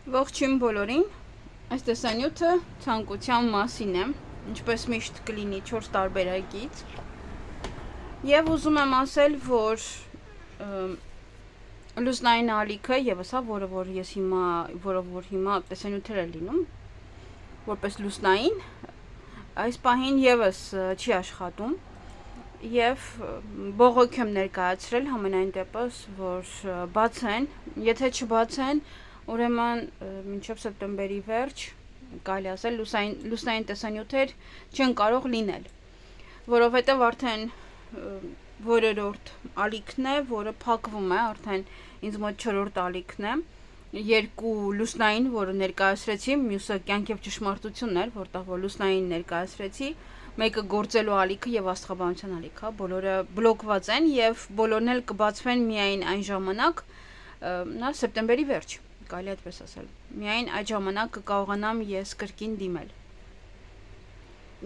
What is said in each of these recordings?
Ողջույն բոլորին, այս տեսանյութը ցանկության մասին է, ինչպես միշտ կլինի 4 տարբերակից և ուզում եմ ասել, որ լուսնային ալիքը եւս որը հիմա տեսանյութեր է լինում որպես լուսնային, այս պահին եւս չի աշխատում և բողոք եմ ներկայացրել համենայն դեպս, որ բացեն, եթե չբացեն, ուրեմն մինչև սեպտեմբերի վերջ, կարելի ասել լուսնային տեսանյութեր չեն կարող լինել, որովհետև արդեն որերորդ ալիքն է, որը փակվում է, արդեն ինձ մոտ 4-րդ ալիքն է, երկու լուսնային, որը ներկայացրեցի, մյուսը կյանք և ճշմարտությունն էր, որտեղ որ լուսնային ներկայացրեցի, մեկը գործելու ալիքը և աստղաբանության ալիքը, բոլորը բլոկված են և բոլորն էլ կբացվեն միայն այն ժամանակ, սեպտեմբերի վերջ, կարելի այդպես ասել, միայն այդ ժամանակ կկարողանամ ես կրկին դիմել։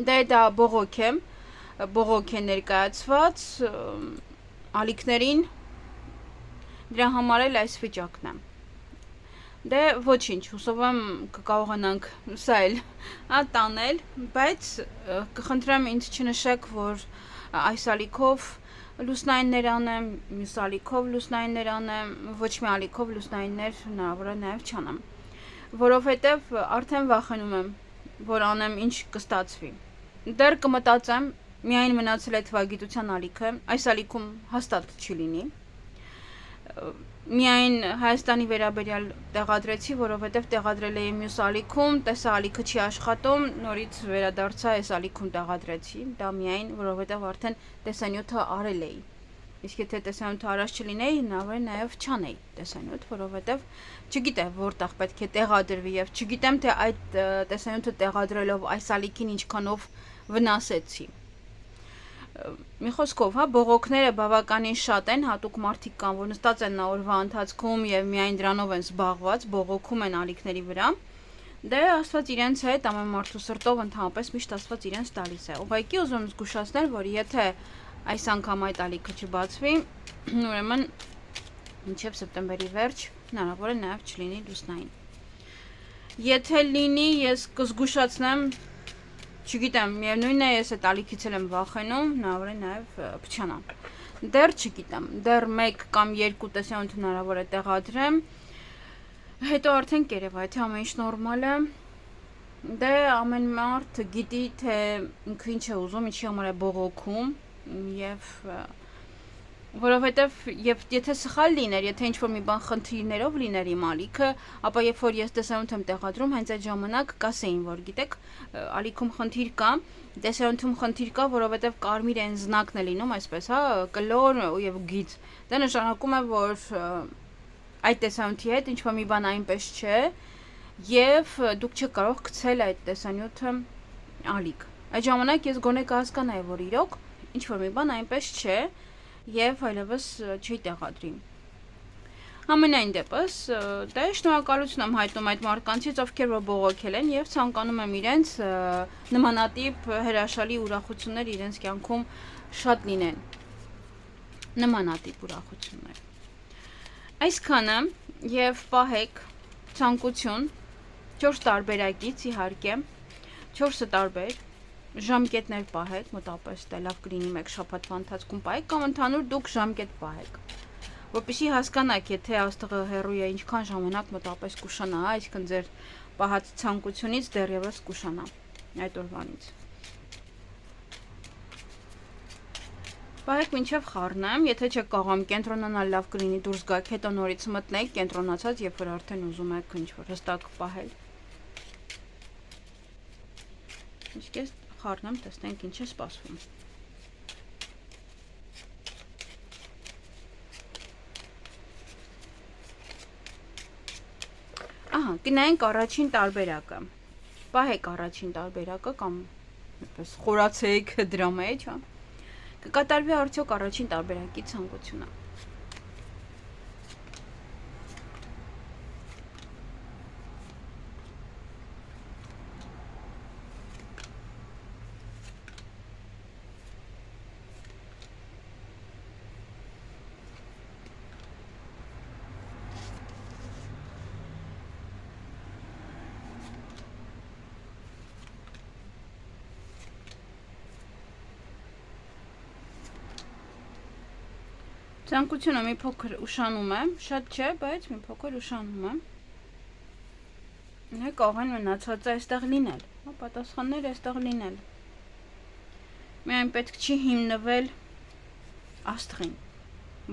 Դե դա բողոք է ներկայացված ալիքներին, դրա համար էլ այս վիճակն է։ Դե ոչինչ, հուսով եմ կկարողանանք սա էլ տանել, բայց կխնդրեմ ինձ չնշեք, որ այս ալիքով լուսնայիններ անեմ, մյուս ալիքով լուսնայիններ անեմ, ոչ մի ալիքով լուսնայիններ հնարավոր է նաև չանեմ, որովհետև արդեն վախենում եմ, որ անեմ ինչ կստացվի։ Դեռ կմտածեմ, միայն մնացել է թվագիտության ալիքը, այս ալիքում հաստատ չի լինի, միայն Հայաստանի վերաբերյալ տեղադրեցի, որովհետև տեղադրել էի մյուս ալիքում, տեսա ալիքը չի աշխատում, նորից վերադարձա այս ալիքում տեղադրեցի, դա միայն, որովհետև արդեն տեսանյութը արել էի, իսկ եթե տեսանյութը արած չլինեի, հնարավոր է նաև չանեի տեսանյութ, որովհետև չգիտեմ որտեղ պետք է տեղադրվի և չգիտեմ, թե այդ տեսանյութը տեղադրելով այս ալիքին ինչքանով վնասեցի։ Մի խոսքով, բողոքները բավականին շատ են, հատուկ մարդիկ կան, որ նստած են օրվա ընթացքում և միայն դրանով են զբաղված, բողոքում են ալիքների վրա, դե Աստված իրենց հետ, ամեն մարդու սրտով ընդհանրապես միշտ Աստված իրենց տալիս է։ Ուղղակի ուզում եմ զգուշացնել, որ եթե այս անգամ այդ ալիքը չբացվի, ուրեմն մինչև սեպտեմբերի վերջ հնարավոր է նաև չլինի լուսնային։ Եթե լինի, ես կզգուշացնեմ, չգիտեմ, միևնույն է, ես այդ ալիքից եմ վախենում, հնարավոր է նաև փչանամ։ Դեռ չգիտեմ, դեռ 1 կամ 2 տեսանյութ հնարավոր է տեղադրեմ, հետո արդեն կերևա, եթե ամեն ինչ նորմալ է, դե ամեն մարդ գիտի, թե ինքը ինչ է ուզում, ինչի համար է բողոքում և որովհետև եթե սխալ լիներ, եթե ինչ-որ մի բան խնդիրներով լիներ իմ ալիքը, ապա երբ որ ես տեսանյութ եմ տեղադրում, հենց այդ ժամանակ կասեին, որ գիտեք, ալիքում խնդիր կա, տեսանյութում խնդիր կա, որովհետև կարմիր այն զնակն է լինում, այսպես, կլոր և գիծ, դա նշանակում է, որ այդ տեսանյութի հետ ինչ-որ մի բան այնպես չէ և դուք չեք կարող գցել այդ տեսանյութը ալիք։ Այդ ժամանակ ես գոնե կհասկանայի, որ իրոք ինչ-որ մի բան այնպես չէ և այլևս չի տեղադրի։ Համենայն դեպս, դե շնորհակալություն եմ հայտնում այդ մարդկանցից, ովքեր որ բողոքել են և ցանկանում եմ իրենց նմանատիպ հրաշալի ուրախություններ իրենց կյանքում շատ լինեն։ Նմանատիպ ուրախություններ։ Այսքանը և պահեք ցանկություն 4 տարբերակից իհարկե, 4-ը տարբեր, ժամկետներ պահեք, մոտավորապես դա լավ կլինի 1 շաբաթվա ընթացքում պահեք կամ ընդհանուր դուք ժամկետ պահեք, որպեսզի հասկանաք, եթե աստղը հեռու է ինչքան ժամանակ մոտավորապես կուշանա, այսինքն ձեր պահած ցանկությունից դեռևս կուշանա այդ օրվանից։ Պահեք մինչև խառնեմ, եթե չեք կարողանում կենտրոնանալ, լավ կլինի դուրս գաք, հետո նորից մտնեք, կենտրոնացած, երբ որ արդեն ուզում եք ինչ-որ հստակ պահել։ Իսկ ես խառնեմ, տեսնենք ինչ է սպասվում։ Ահա, կնայենք առաջին տարբերակը։ Պահեք առաջին տարբերակը կամ այդպես խորացեք դրա մեջ, կկատարվի արդյոք առաջին տարբերակի ցանկությունը։ Ցանկությունը մի փոքր ուշանում է, շատ չէ, բայց մի փոքր ուշանում է։ Նա կարող են մնացածը այստեղ լինել, հա, պատասխանները այստեղ լինել։ Միայն պետք չի հիմնվել աստղին,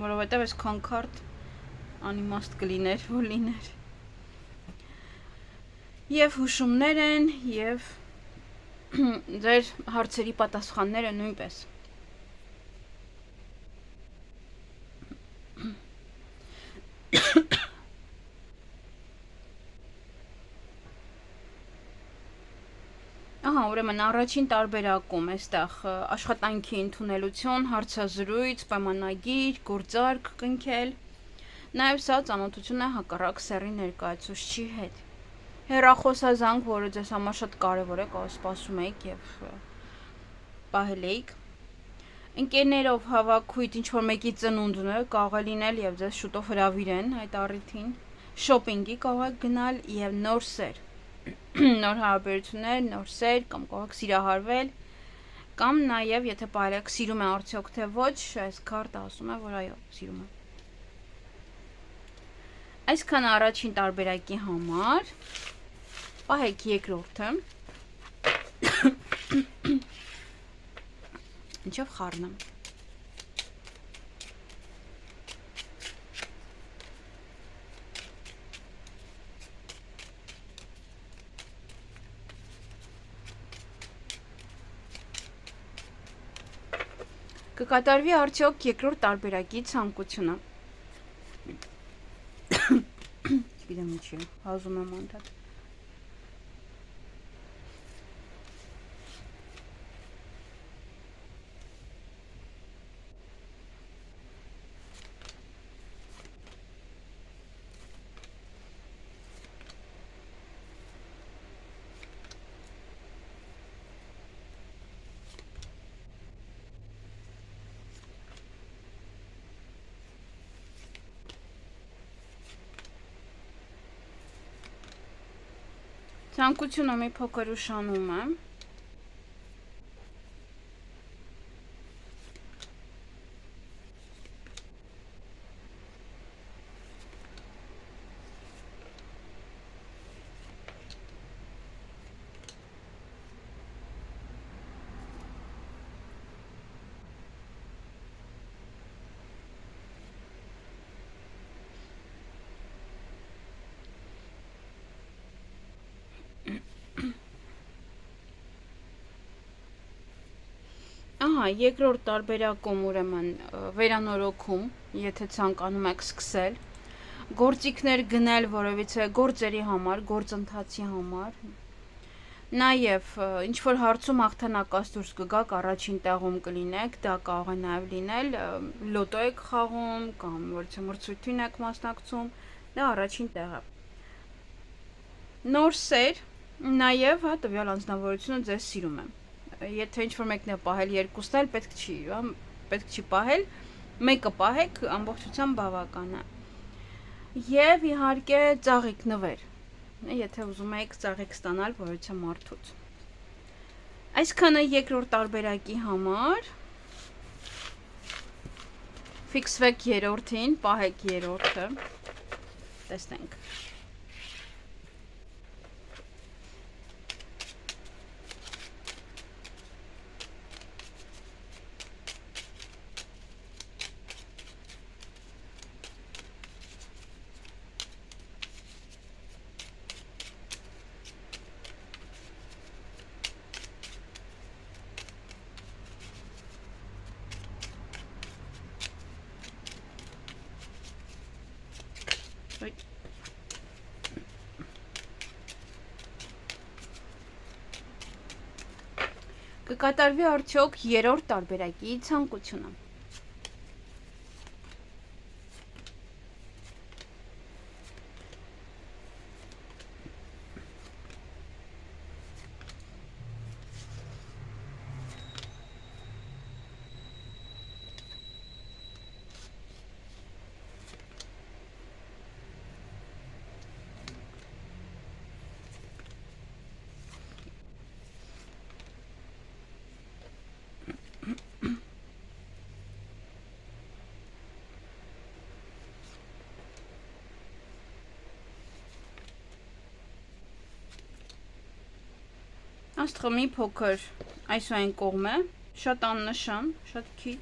որովհետև այս քանքարդ անիմաստ կլիներ, որ լիներ։ Եվ հուշումներ են, եւ ձեր հարցերի պատասխանները նույնպես։ Ահա, ուրեմն առաջին տարբերակում այստեղ աշխատանքի ընդունելություն, հարցազրույց, պայմանագիր, գործարք կնքել։ Նաև սա ծանոթություն է հակառակ սեռի ներկայացուցչի հետ։ Հեռախոսազանգ, որը ձեզ համար շատ կարևոր է, կարող սպասում եք եւ պահել եք։ Ընկերներով հավաքույթ ինչ-որ մեկի ծնունդն է, կարող է լինել եւ ձեզ շուտով հրավիրեն այդ առիթին։ Շոփինգի կարող եք գնալ եւ նոր սեր։ Նոր հարաբերություններ, նոր սեր, կամ կարող եք սիրահարվել, կամ նաև եթե պարեք սիրում է արդյոք թե ոչ, այս քարտը ասում է, որ այո, սիրում է։ Այսքան առաջին տարբերակի համար, պահեք երկրորդը, ինչով խառնեմ։ Կկատարվի արդյոք երկրորդ տարբերակի ցանկությունը։ Չգիտեմ ինչի, հազում եմ անդադ։ Ցանկությունը մի փոքր ուշանում է։ Ահա, երկրորդ տարբերակում ուրեմն վերանորոգում, եթե ցանկանում եք սկսել, գործիքներ գնել որևիցե գործերի համար, գործընթացի համար, նաև ինչ-որ հարցում հաղթանակած դուրս կգաք, առաջին տեղում կլինեք, դա կարող է նաև լինել, լոտո եք խաղում, կամ որևիցե մրցույթին եք մասնակցում, դա առաջին տեղը։ Նոր սեր, նաև հա տվյալ անձնավորությունը ձեզ սիրում է։ Եթե ինչ-որ մեկն է պահել, երկուսն էլ պետք չի պահել, մեկը պահեք, ամբողջությամբ բավական է։ Եվ իհարկե ծաղիկ նվեր, եթե ուզում եք ծաղիկ ստանալ որևիցե մարդուց։ Այսքանը երկրորդ տարբերակի համար։ Ֆիքսվեք երրորդին, պահեք երրորդը։ Տեսնենք։ Կկատարվի արդյոք երրորդ տարբերակի ցանկությունը։ Աստղը մի փոքր այս ու այն կողմ է, շատ աննշան, շատ քիչ։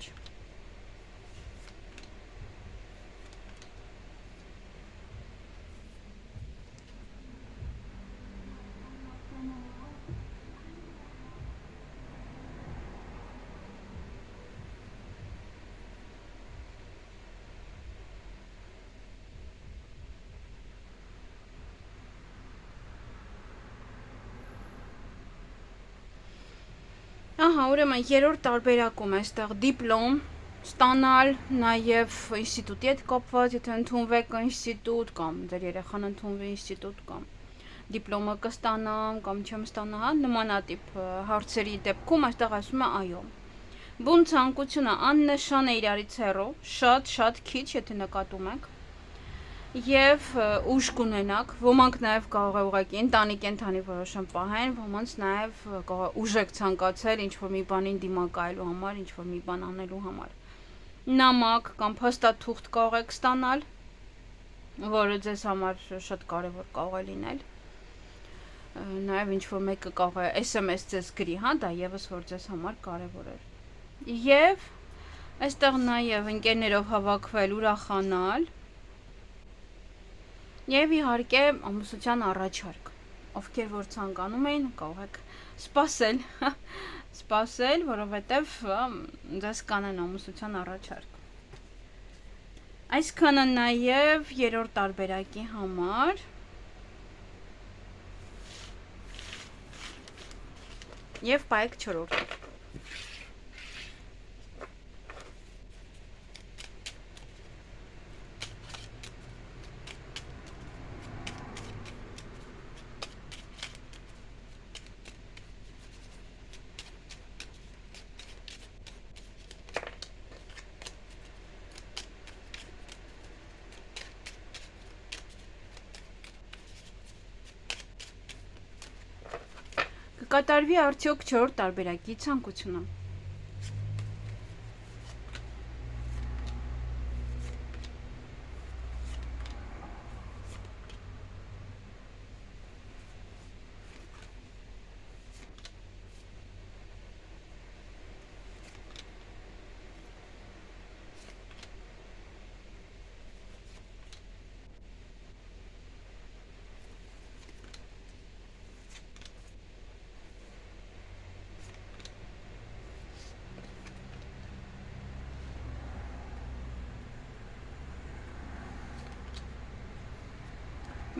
Ահա, ուրեմն երրորդ տարբերակում այստեղ դիպլոմ ստանալ, նաև ինստիտուտի հետ կապված, եթե ընդունվեք ինստիտուտ կամ ձեր երեխան ընդունվի ինստիտուտ կամ դիպլոմը կստանամ կամ չեմ ստանա, հա, նմանատիպ հարցերի դեպքում այստեղ ասում է այո։ Բուն ցանկությունը աննշան է իրարից հեռու, շատ քիչ, եթե նկատում եք։ Եվ ուժ կունենաք, ոմանք նաև կարող է ուղղակի ընտանի կենդանի որոշում պահեն, ոմանց նաև կարող է ուժ եք ցանկացել ինչ-որ մի բանին դիմակայելու համար, ինչ-որ մի բան անելու համար։ Նամակ կամ փաստաթուղթ կարող եք ստանալ, որը ձեզ համար շատ կարևոր կարող է լինել։ Նաև ինչ-որ մեկը կարող է SMS ձեզ գրի, հա, դա եւս որ ձեզ համար կարևոր է։ Եվ այստեղ նաև ընկերներով հավաքվել, ուրախանալ։ Եվ իհարկե ամուսնության առաջարկ, ովքեր որ ցանկանում էին, կարող եք սպասել, որովհետև ձեզ կանեն ամուսնության առաջարկ։ Այսքանը նաև երրորդ տարբերակի համար։ Եվ պայեք չորրորդ։ Կկատարվի արդյոք չորրորդ տարբերակի ցանկությունը։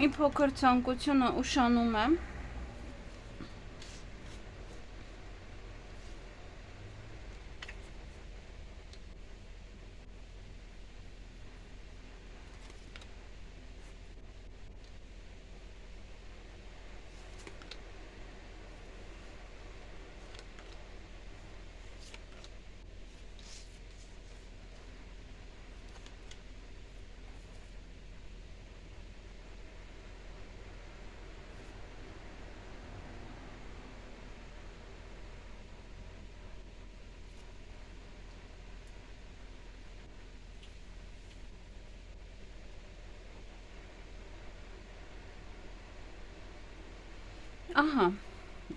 Մի փոքր ցանկությունը ուշանում եմ։ Ահա,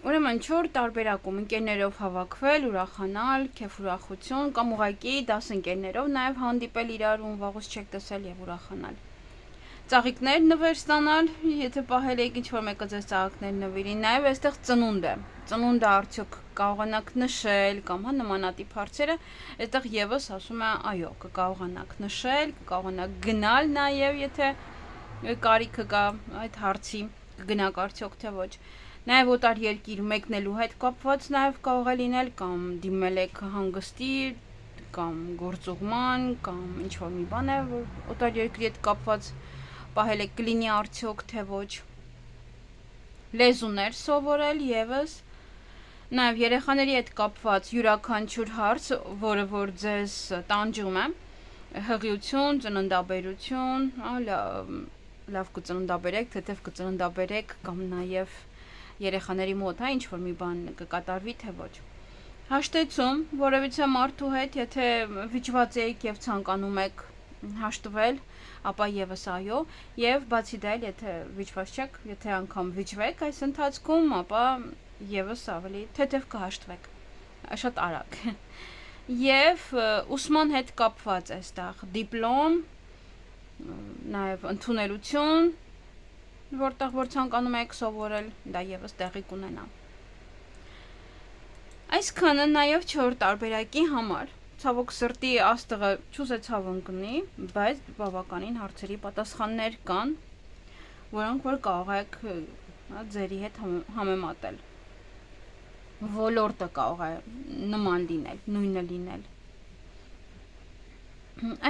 ուրեմն 4 տարբերակում ընկերներով հավաքվել, ուրախանալ, քեֆ ուրախություն կամ ուղղակի 10 ընկերներով նաև հանդիպել իրար ու վաղուց չեք տեսել եւ ուրախանալ։ Ծաղիկներ նվեր ստանալ, եթե պահել եք ինչ-որ մեկը ձեզ ծաղիկներ նվիրի, նաև այստեղ ծնունդ է։ Ծնունդը արդյոք կարողանաք նշել կամ հա նմանատիպ հարցերը, այստեղ եւս ասում է այո, կկարողանաք նշել, կկարողանաք գնալ նաև, եթե կարիքը կա այդ հարցի, կգնաք արդյոք թե ոչ։ Նաև օտար երկիր մեկնելու հետ կապված նաև կարող է լինել կամ դիմել եք հանգստի կամ գործուղման կամ ինչ-որ մի բան է, որ օտար երկրի հետ կապված պահել եք կլինի արդյոք թե ոչ։ Լեզուներ սովորել եւս, նաև երեխաների հետ կապված յուրաքանչյուր հարց, որը որ ձեզ տանջում է, հղիություն, ծննդաբերություն, լավ կծննդաբերեք, թեթև կծննդաբերեք կամ նաև երեխաների մոտ, հա, ինչ-որ մի բան կկատարվի թե ոչ։ Հաշտեցում որևիցե մարդու հետ, եթե վիճված եք եւ ցանկանում եք հաշտվել, ապա եւս այո, եւ բացի դա, եթե վիճված չեք, եթե անգամ վիճվեք այս ընթացքում, ապա եւս ավելի թեթև կհաշտվեք, շատ արագ։ Եվ ուսման հետ կապված այստեղ դիպլոմ, նաեւ ընդունելություն, որտեղ որ ցանկանում եք սովորել, դա եւս տեղի կունենա։ Այսքանը նաեւ 4 տարբերակի համար, ցավոք սրտի աստղը չուզեցավ ընկնի, բայց բավականին հարցերի պատասխաններ կան, որոնք որ կարող եք ձերի հետ համեմատել։ Ոլորտը կարող է նման լինել, նույնը լինել։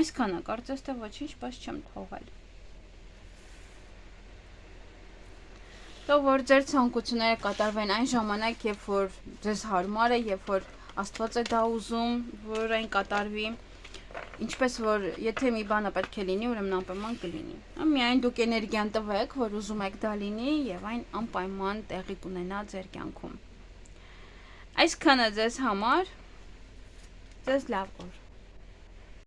Այսքանը, կարծես թե ոչինչ բաց չեմ թողել։ Թող որ ձեր ցանկությունները կատարվեն այն ժամանակ, երբ որ ձեզ հարմար է, երբ որ Աստված է դա ուզում, որ այն կատարվի, ինչպես որ եթե մի բանը պետք է լինի, ուրեմն անպայման կլինի։ Միայն դուք էներգիան տվեք, որ ուզում եք դա լինի, եւ այն անպայման տեղի կունենա ձեր կյանքում։ Այսքանը ձեզ համար, ձեզ լավ օր։